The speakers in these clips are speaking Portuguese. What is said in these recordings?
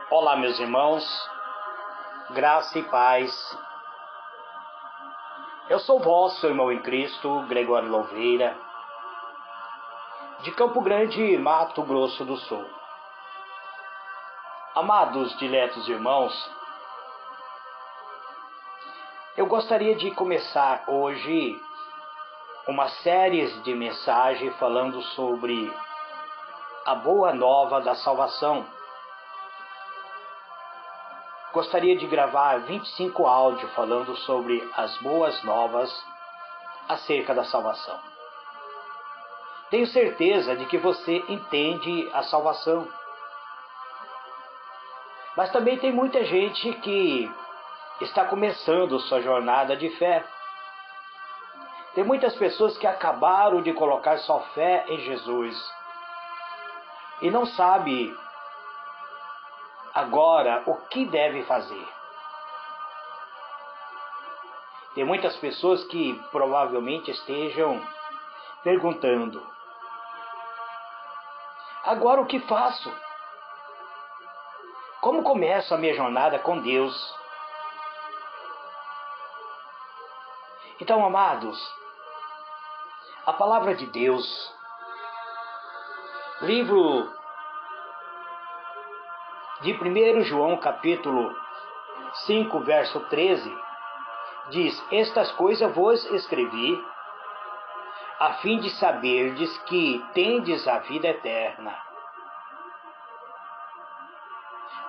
Olá, meus irmãos, graça e paz. Eu sou vosso irmão em Cristo, Gregório Louveira, de Campo Grande, Mato Grosso do Sul. Amados, diletos irmãos, eu gostaria de começar hoje uma série de mensagens falando sobre a boa nova da salvação. Gostaria de gravar 25 áudios falando sobre as boas novas acerca da salvação. Tenho certeza de que você entende a salvação. Mas também tem muita gente que está começando sua jornada de fé. Tem muitas pessoas que acabaram de colocar sua fé em Jesus e não sabe agora o que deve fazer. Tem muitas pessoas que provavelmente estejam perguntando: agora o que faço? Como começo a minha jornada com Deus? Então, amados, a palavra de Deus, livro de 1 João capítulo 5, verso 13, diz: estas coisas vos escrevi, a fim de saberdes que tendes a vida eterna.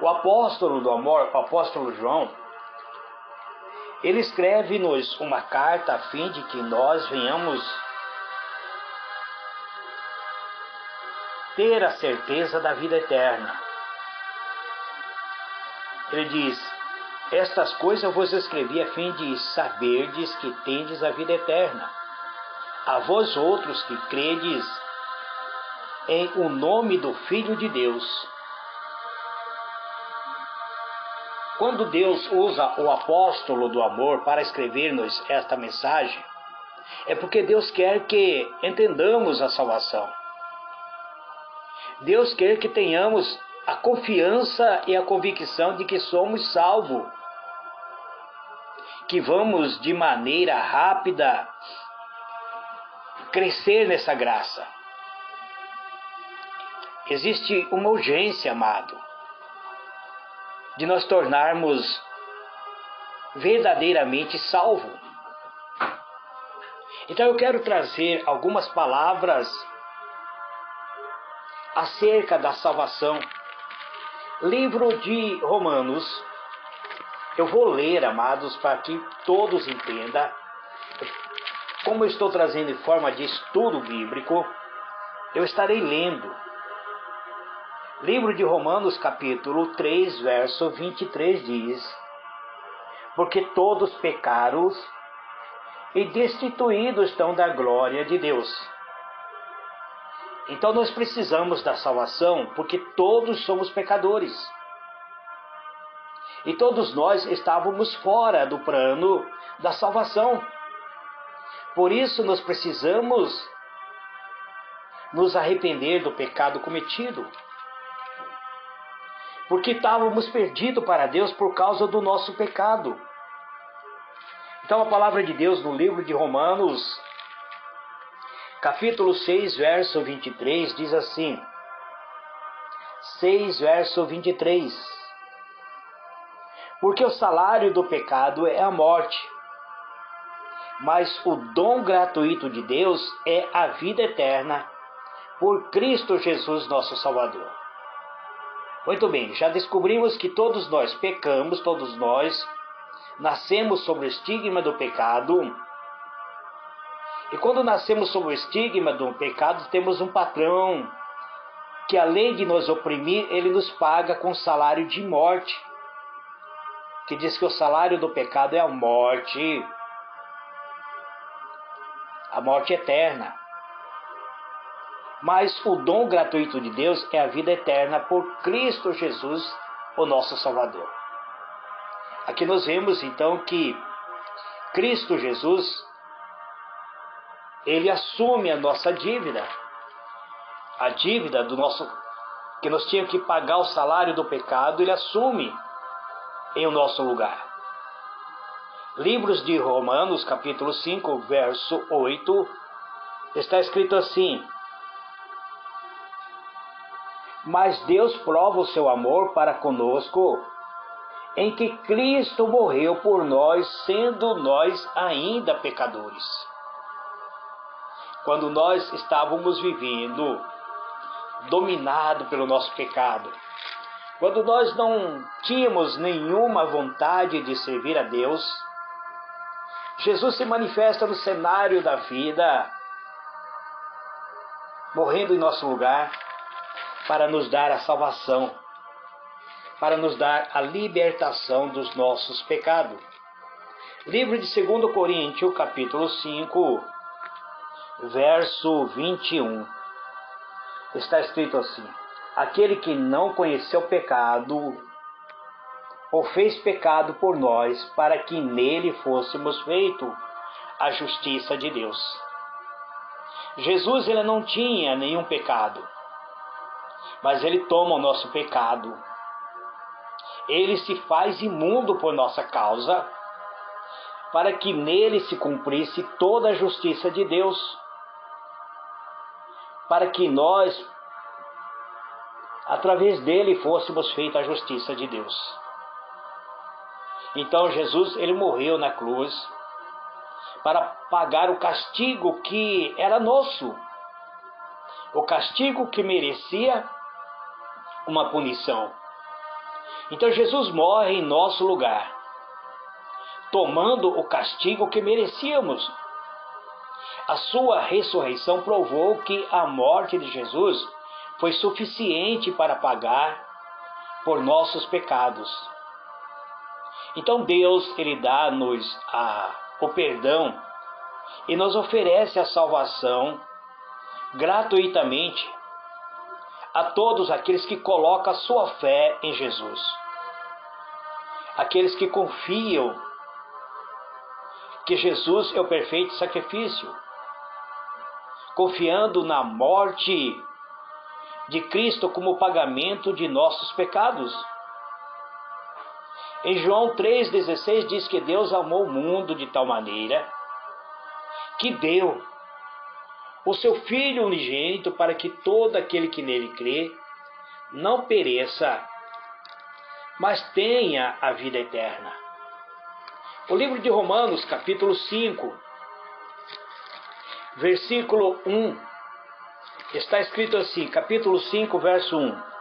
O apóstolo do amor, o apóstolo João, ele escreve-nos uma carta a fim de que nós venhamos ter a certeza da vida eterna. Ele diz: estas coisas eu vos escrevi a fim de saberdes que tendes a vida eterna, a vós outros que credes em o nome do Filho de Deus. Quando Deus usa o apóstolo do amor para escrever-nos esta mensagem, é porque Deus quer que entendamos a salvação. Deus quer que tenhamos a confiança e a convicção de que somos salvos, que vamos de maneira rápida crescer nessa graça. Existe uma urgência, amado, de nós tornarmos verdadeiramente salvos. Então eu quero trazer algumas palavras acerca da salvação. Livro de Romanos, eu vou ler, amados, para que todos entendam. Como eu estou trazendo em forma de estudo bíblico, eu estarei lendo. Livro de Romanos, capítulo 3, verso 23 diz: porque todos pecaram e destituídos estão da glória de Deus. Então nós precisamos da salvação, porque todos somos pecadores. E todos nós estávamos fora do plano da salvação. Por isso nós precisamos nos arrepender do pecado cometido. Porque estávamos perdidos para Deus por causa do nosso pecado. Então a palavra de Deus no livro de Romanos, capítulo 6, verso 23, diz assim: 6, verso 23. Porque o salário do pecado é a morte, mas o dom gratuito de Deus é a vida eterna, por Cristo Jesus nosso Salvador. Muito bem, já descobrimos que todos nós pecamos, todos nós nascemos sob o estigma do pecado. E quando nascemos sob o estigma do pecado, temos um patrão que, além de nos oprimir, ele nos paga com salário de morte. Que diz que o salário do pecado é a morte eterna. Mas o dom gratuito de Deus é a vida eterna por Cristo Jesus, o nosso Salvador. Aqui nós vemos então que Cristo Jesus, ele assume a nossa dívida, a dívida do nosso que nós tínhamos que pagar o salário do pecado, ele assume em nosso lugar. Livros de Romanos, capítulo 5, verso 8, está escrito assim: mas Deus prova o seu amor para conosco, em que Cristo morreu por nós, sendo nós ainda pecadores. Quando nós estávamos vivendo dominado pelo nosso pecado, quando nós não tínhamos nenhuma vontade de servir a Deus, Jesus se manifesta no cenário da vida, morrendo em nosso lugar, para nos dar a salvação, para nos dar a libertação dos nossos pecados. Livro de 2 Coríntios, capítulo 5, verso 21. Está escrito assim: aquele que não conheceu o pecado, o fez pecado por nós, para que nele fôssemos feitos a justiça de Deus. Jesus, ele não tinha nenhum pecado, mas ele toma o nosso pecado. Ele se faz imundo por nossa causa, para que nele se cumprisse toda a justiça de Deus, para que nós, através dele, fôssemos feitos a justiça de Deus. Então Jesus, ele morreu na cruz para pagar o castigo que era nosso, o castigo que merecia uma punição. Então Jesus morre em nosso lugar, tomando o castigo que merecíamos. A sua ressurreição provou que a morte de Jesus foi suficiente para pagar por nossos pecados. Então Deus, ele dá-nos o perdão e nos oferece a salvação gratuitamente a todos aqueles que colocam a sua fé em Jesus. Aqueles que confiam que Jesus é o perfeito sacrifício, confiando na morte de Cristo como pagamento de nossos pecados. Em João 3,16 diz que Deus amou o mundo de tal maneira que deu o seu Filho unigênito para que todo aquele que nele crê não pereça, mas tenha a vida eterna. O livro de Romanos, capítulo 5, versículo 1, está escrito assim, capítulo 5, verso 1.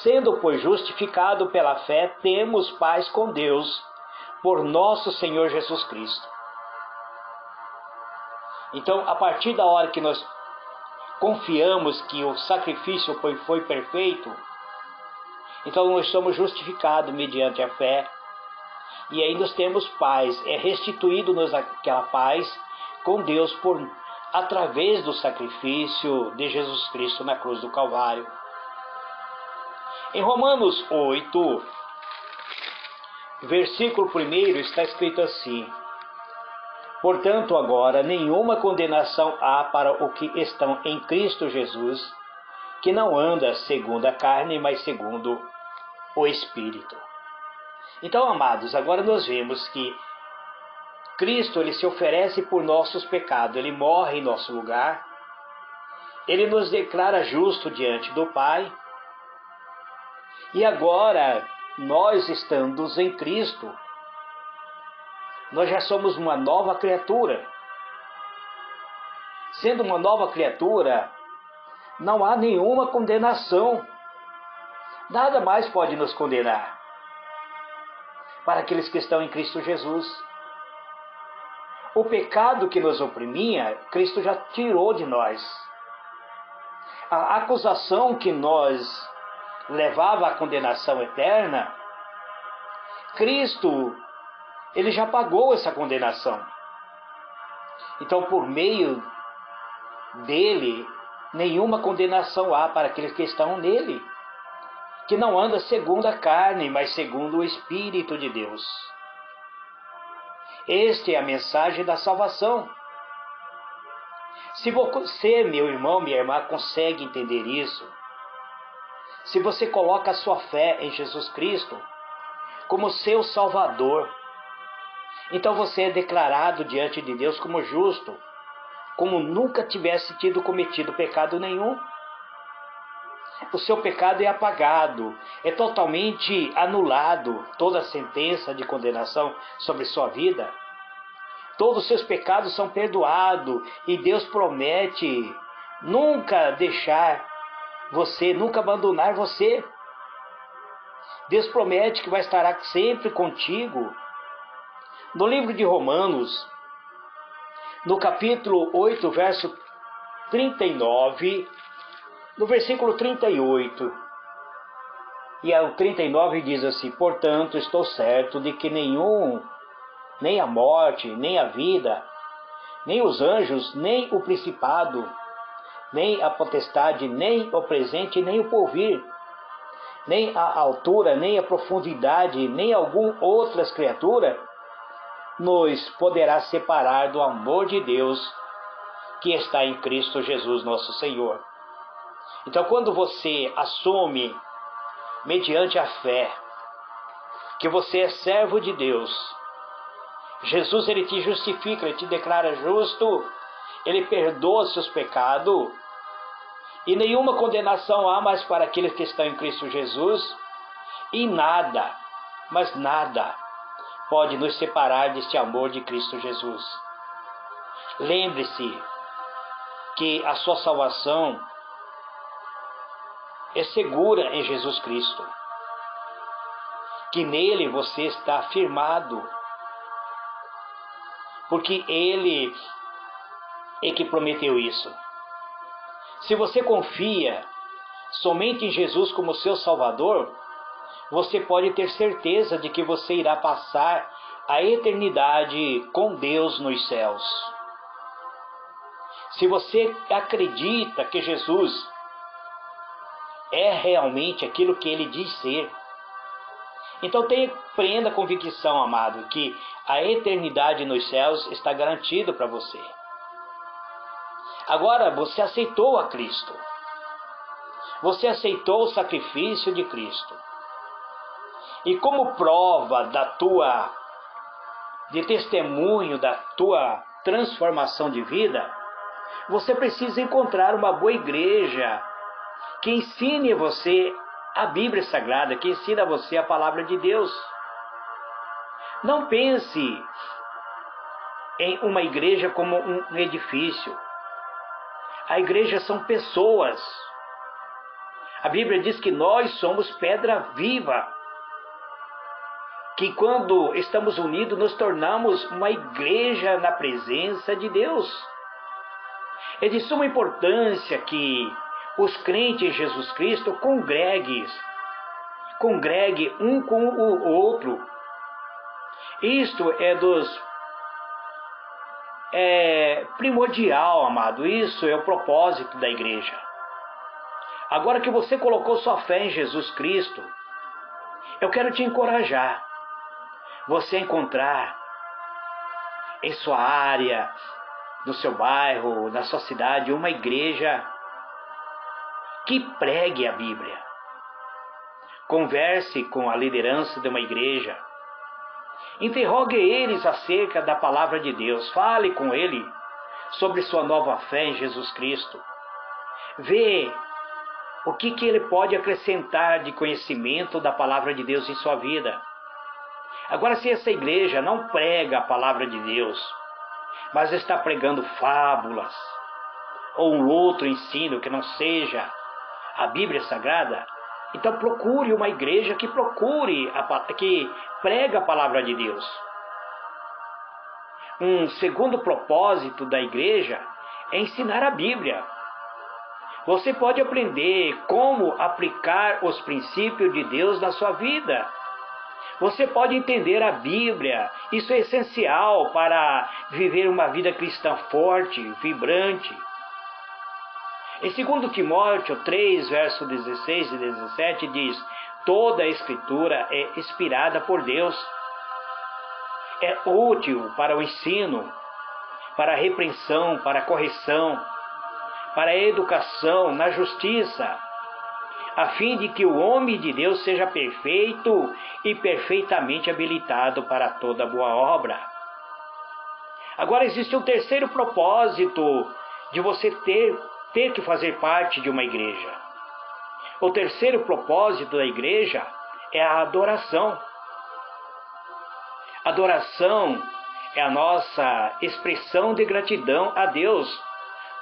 Sendo, pois, justificado pela fé, temos paz com Deus, por nosso Senhor Jesus Cristo. Então, a partir da hora que nós confiamos que o sacrifício foi perfeito, então nós somos justificados mediante a fé, e aí nós temos paz, é restituído-nos aquela paz com Deus através do sacrifício de Jesus Cristo na cruz do Calvário. Em Romanos 8, versículo 1, está escrito assim: portanto, agora nenhuma condenação há para os que estão em Cristo Jesus, que não anda segundo a carne, mas segundo o Espírito. Então, amados, agora nós vemos que Cristo, ele se oferece por nossos pecados, ele morre em nosso lugar, ele nos declara justo diante do Pai, e agora, nós estando em Cristo, nós já somos uma nova criatura. Sendo uma nova criatura, não há nenhuma condenação. Nada mais pode nos condenar para aqueles que estão em Cristo Jesus. O pecado que nos oprimia, Cristo já tirou de nós. A acusação que nós levava à condenação eterna, Cristo, ele já pagou essa condenação. Então, por meio dele, nenhuma condenação há para aqueles que estão nele, que não anda segundo a carne, mas segundo o Espírito de Deus. Esta é a mensagem da salvação. Se você, meu irmão, minha irmã, consegue entender isso, se você coloca a sua fé em Jesus Cristo como seu Salvador, então você é declarado diante de Deus como justo, como nunca tivesse tido cometido pecado nenhum. O seu pecado é apagado, é totalmente anulado toda a sentença de condenação sobre sua vida. Todos os seus pecados são perdoados e Deus promete nunca deixar você, nunca abandonar você. Deus promete que vai estar sempre contigo. No livro de Romanos, no capítulo 8, verso 39, no versículo 38, e o 39 diz assim: portanto, estou certo de que nem a morte, nem a vida, nem os anjos, nem o principado, nem a potestade, nem o presente, nem o porvir, nem a altura, nem a profundidade, nem alguma outra criatura nos poderá separar do amor de Deus que está em Cristo Jesus nosso Senhor. Então, quando você assume, mediante a fé, que você é servo de Deus, Jesus, ele te justifica, ele te declara justo, ele perdoa seus pecados, e nenhuma condenação há mais para aqueles que estão em Cristo Jesus, e nada, mas nada, pode nos separar deste amor de Cristo Jesus. Lembre-se que a sua salvação é segura em Jesus Cristo, que nele você está firmado, porque ele é que prometeu isso. Se você confia somente em Jesus como seu Salvador, você pode ter certeza de que você irá passar a eternidade com Deus nos céus. Se você acredita que Jesus é realmente aquilo que ele diz ser, então tenha plena convicção, amado, que a eternidade nos céus está garantida para você. Agora, você aceitou a Cristo. Você aceitou o sacrifício de Cristo. E como prova de testemunho da tua transformação de vida, você precisa encontrar uma boa igreja que ensine você a Bíblia Sagrada, que ensina a você a palavra de Deus. Não pense em uma igreja como um edifício. A igreja são pessoas. A Bíblia diz que nós somos pedra viva, que quando estamos unidos nos tornamos uma igreja na presença de Deus. É de suma importância que os crentes em Jesus Cristo congregue um com o outro. Isto é primordial, amado. Isso é o propósito da igreja. Agora que você colocou sua fé em Jesus Cristo, eu quero te encorajar. Você encontrar em sua área, no seu bairro, na sua cidade, uma igreja que pregue a Bíblia. Converse com a liderança de uma igreja. Interrogue eles acerca da palavra de Deus. Fale com ele sobre sua nova fé em Jesus Cristo. Vê o que ele pode acrescentar de conhecimento da palavra de Deus em sua vida. Agora, se essa igreja não prega a palavra de Deus, mas está pregando fábulas, ou um outro ensino que não seja a Bíblia Sagrada, então procure uma igreja que que prega a palavra de Deus. Um segundo propósito da igreja é ensinar a Bíblia. Você pode aprender como aplicar os princípios de Deus na sua vida. Você pode entender a Bíblia. Isso é essencial para viver uma vida cristã forte, vibrante. Em 2 Timóteo 3, verso 16 e 17 diz: toda a Escritura é inspirada por Deus. É útil para o ensino, para a repreensão, para a correção, para a educação na justiça, a fim de que o homem de Deus seja perfeito e perfeitamente habilitado para toda boa obra. Agora existe um terceiro propósito de você ter que fazer parte de uma igreja. O terceiro propósito da igreja é a adoração. Adoração é a nossa expressão de gratidão a Deus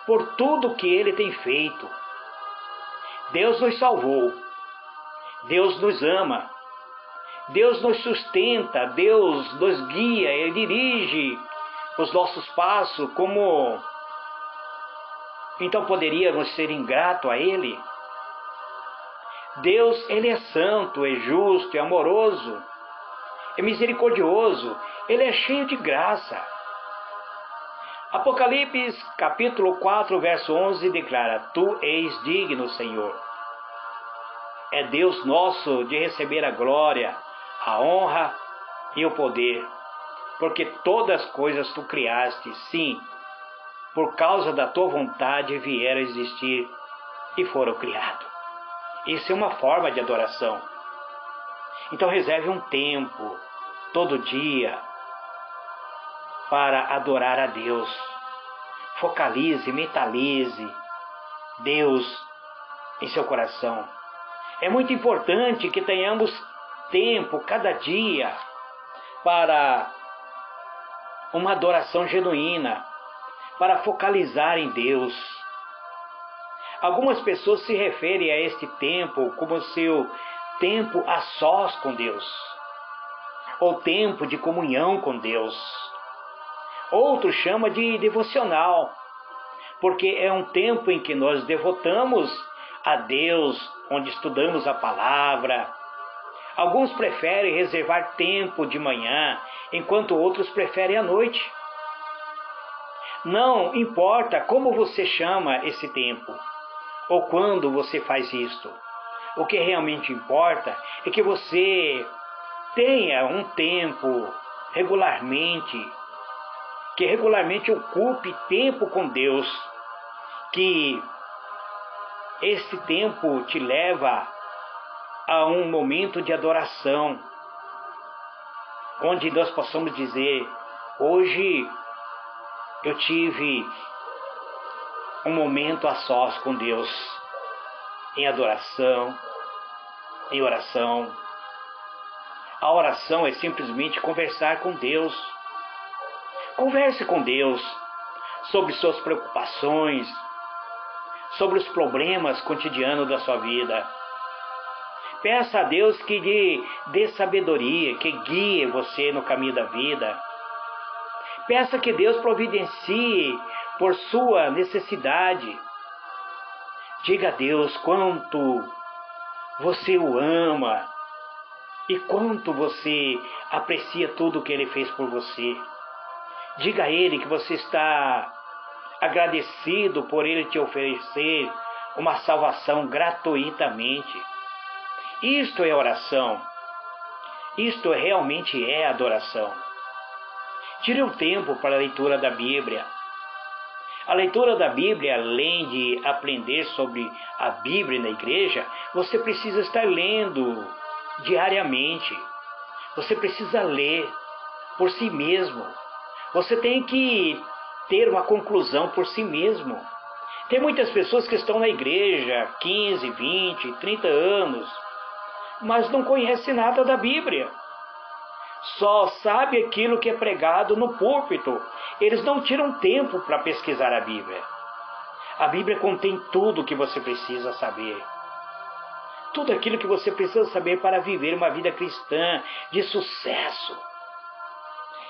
por tudo que Ele tem feito. Deus nos salvou, Deus nos ama, Deus nos sustenta, Deus nos guia e dirige os nossos passos. Como então poderíamos ser ingratos a Ele? Deus, Ele é santo, é justo, é amoroso, é misericordioso, Ele é cheio de graça. Apocalipse capítulo 4, verso 11 declara: Tu és digno, Senhor. É Deus nosso de receber a glória, a honra e o poder, porque todas as coisas tu criaste, sim, por causa da tua vontade vieram a existir e foram criados. Isso é uma forma de adoração. Então reserve um tempo, todo dia, para adorar a Deus. Focalize, mentalize Deus em seu coração. É muito importante que tenhamos tempo, cada dia, para uma adoração genuína, para focalizar em Deus. Algumas pessoas se referem a este tempo como seu tempo a sós com Deus, ou tempo de comunhão com Deus. Outros chamam de devocional, porque é um tempo em que nós devotamos a Deus, onde estudamos a palavra. Alguns preferem reservar tempo de manhã, enquanto outros preferem à noite. Não importa como você chama esse tempo, ou quando você faz isto. O que realmente importa é que você tenha um tempo regularmente, que regularmente ocupe tempo com Deus, que esse tempo te leva a um momento de adoração, onde nós possamos dizer: hoje eu tive um momento a sós com Deus, em adoração, em oração. A oração é simplesmente conversar com Deus. Converse com Deus sobre suas preocupações, sobre os problemas cotidianos da sua vida. Peça a Deus que lhe dê sabedoria, que guie você no caminho da vida. Peça que Deus providencie por sua necessidade. Diga a Deus quanto você o ama e quanto você aprecia tudo que Ele fez por você. Diga a Ele que você está agradecido por Ele te oferecer uma salvação gratuitamente. Isto é oração. Isto realmente é adoração. Tire um tempo para a leitura da Bíblia. A leitura da Bíblia, além de aprender sobre a Bíblia na igreja, você precisa estar lendo diariamente. Você precisa ler por si mesmo. Você tem que ter uma conclusão por si mesmo. Tem muitas pessoas que estão na igreja 15, 20, 30 anos, mas não conhecem nada da Bíblia. Só sabe aquilo que é pregado no púlpito. Eles não tiram tempo para pesquisar a Bíblia. A Bíblia contém tudo o que você precisa saber. Tudo aquilo que você precisa saber para viver uma vida cristã de sucesso.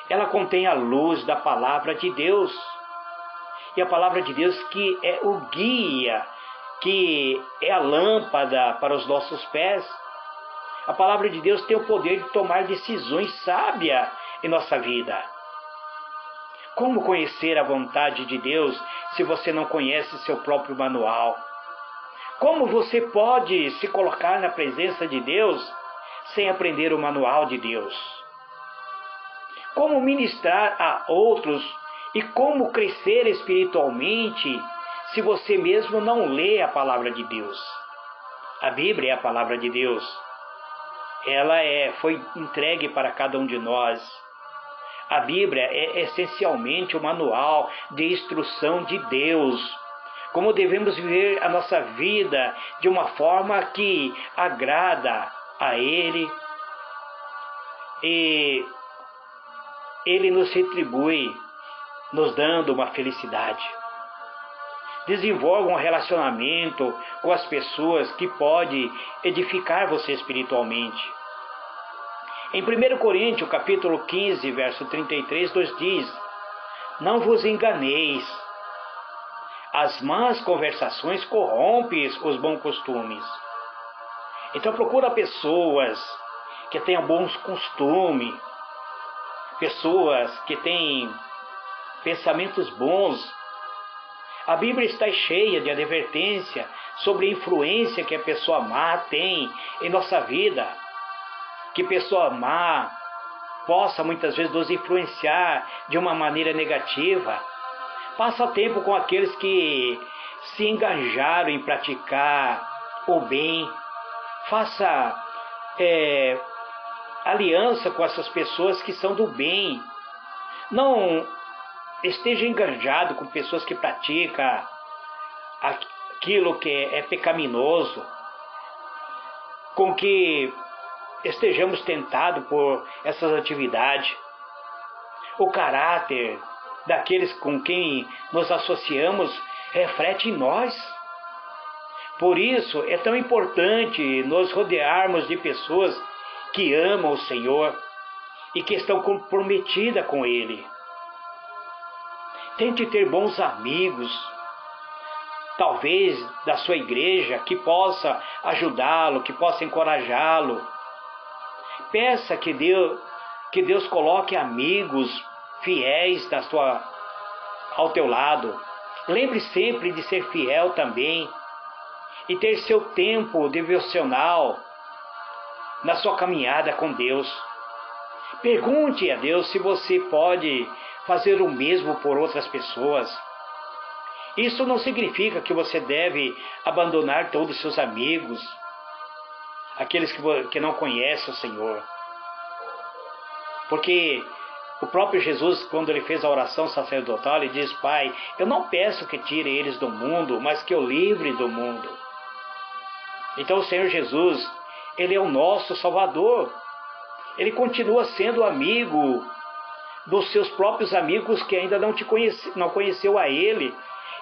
Ela contém a luz da palavra de Deus. E a palavra de Deus que é o guia, que é a lâmpada para os nossos pés. A palavra de Deus tem o poder de tomar decisões sábias em nossa vida. Como conhecer a vontade de Deus se você não conhece seu próprio manual? Como você pode se colocar na presença de Deus sem aprender o manual de Deus? Como ministrar a outros e como crescer espiritualmente se você mesmo não lê a palavra de Deus? A Bíblia é a palavra de Deus. Ela foi entregue para cada um de nós. A Bíblia é essencialmente o manual de instrução de Deus. Como devemos viver a nossa vida de uma forma que agrada a Ele. E Ele nos retribui, nos dando uma felicidade. Desenvolva um relacionamento com as pessoas que pode edificar você espiritualmente. Em 1 Coríntios, capítulo 15, verso 33, nos diz: não vos enganeis, as más conversações corrompem os bons costumes. Então procura pessoas que tenham bons costumes, pessoas que têm pensamentos bons. A Bíblia está cheia de advertência sobre a influência que a pessoa má tem em nossa vida. Que pessoa má possa muitas vezes nos influenciar de uma maneira negativa. Passa tempo com aqueles que se engajaram em praticar o bem. Faça aliança com essas pessoas que são do bem. Não esteja engajado com pessoas que praticam aquilo que é pecaminoso, com que estejamos tentados por essas atividades. O caráter daqueles com quem nos associamos reflete em nós. Por isso é tão importante nos rodearmos de pessoas que amam o Senhor e que estão comprometidas com Ele. Tente ter bons amigos, talvez da sua igreja, que possa ajudá-lo, que possa encorajá-lo. Peça que Deus coloque amigos fiéis ao teu lado. Lembre sempre de ser fiel também e ter seu tempo devocional na sua caminhada com Deus. Pergunte a Deus se você pode fazer o mesmo por outras pessoas. Isso não significa que você deve abandonar todos os seus amigos, aqueles que não conhecem o Senhor. Porque o próprio Jesus, quando ele fez a oração sacerdotal, ele diz: Pai, eu não peço que tire eles do mundo, mas que eu livre do mundo. Então o Senhor Jesus, Ele é o nosso Salvador. Ele continua sendo amigo dos seus próprios amigos que ainda não conheceu a Ele.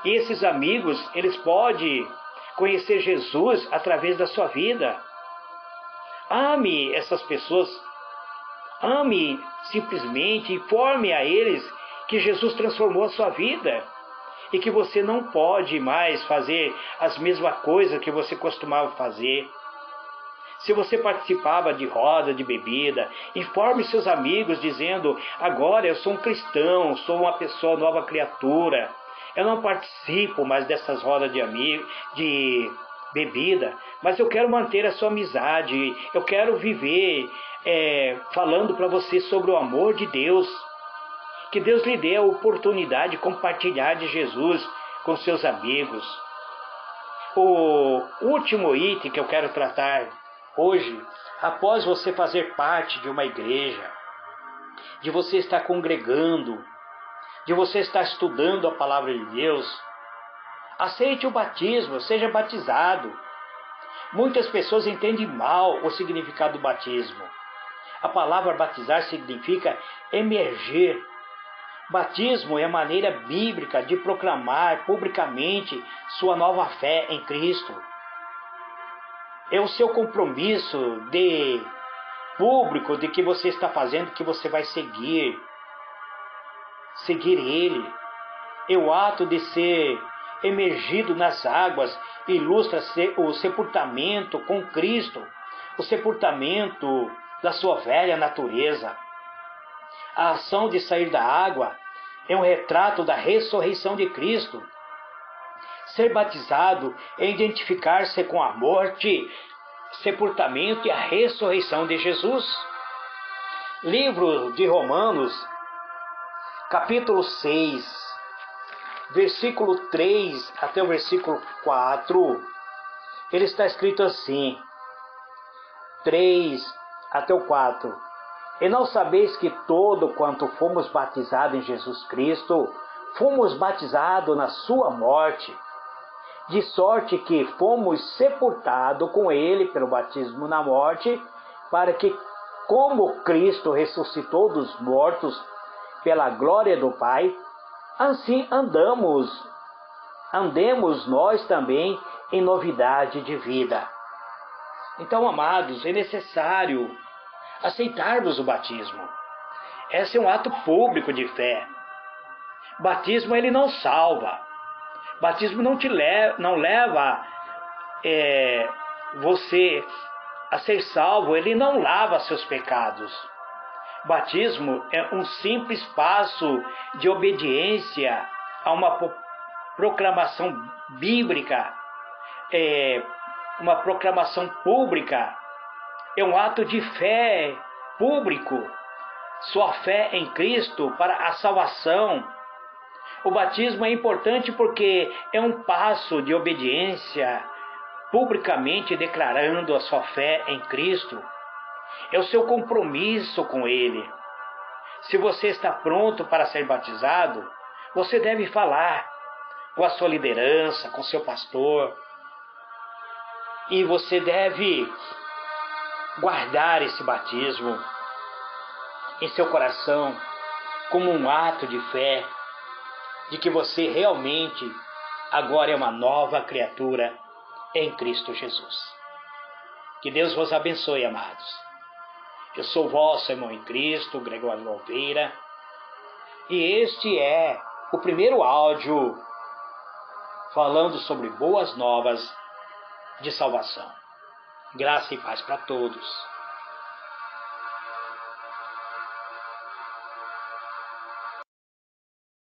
E esses amigos, eles podem conhecer Jesus através da sua vida. Ame essas pessoas. Ame simplesmente, informe a eles que Jesus transformou a sua vida e que você não pode mais fazer as mesmas coisas que você costumava fazer. Se você participava de roda de bebida, informe seus amigos dizendo: agora eu sou um cristão, sou uma pessoa, nova criatura. Eu não participo mais dessas rodas de bebida, mas eu quero manter a sua amizade. Eu quero viver falando para você sobre o amor de Deus. Que Deus lhe dê a oportunidade de compartilhar de Jesus com seus amigos. O último item que eu quero tratar hoje, após você fazer parte de uma igreja, de você estar congregando, de você estar estudando a palavra de Deus, aceite o batismo, seja batizado. Muitas pessoas entendem mal o significado do batismo. A palavra batizar significa emergir. Batismo é a maneira bíblica de proclamar publicamente sua nova fé em Cristo. É o seu compromisso público de que você está fazendo, que você vai seguir Ele. É o ato de ser emergido nas águas, ilustra o sepultamento com Cristo, o sepultamento da sua velha natureza. A ação de sair da água é um retrato da ressurreição de Cristo. Ser batizado é identificar-se com a morte, sepultamento e a ressurreição de Jesus. Livro de Romanos, capítulo 6, versículo 3 até o versículo 4. ele está escrito assim, 3 até o 4. E não sabeis que todo quanto fomos batizados em Jesus Cristo, fomos batizados na sua morte, de sorte que fomos sepultados com ele pelo batismo na morte, para que, como Cristo ressuscitou dos mortos pela glória do Pai, assim andemos nós também em novidade de vida. Então, amados, é necessário aceitarmos o batismo. Esse é um ato público de fé. Batismo, ele não salva. Batismo não leva você a ser salvo, ele não lava seus pecados. Batismo é um simples passo de obediência a uma proclamação bíblica, uma proclamação pública, é um ato de fé público, sua fé em Cristo para a salvação. O batismo é importante porque é um passo de obediência, publicamente declarando a sua fé em Cristo. É o seu compromisso com Ele. Se você está pronto para ser batizado, você deve falar com a sua liderança, com seu pastor. E você deve guardar esse batismo em seu coração como um ato de fé, de que você realmente agora é uma nova criatura em Cristo Jesus. Que Deus vos abençoe, amados. Eu sou vosso irmão em Cristo, Gregório Oliveira, e este é o primeiro áudio falando sobre boas novas de salvação. Graça e paz para todos.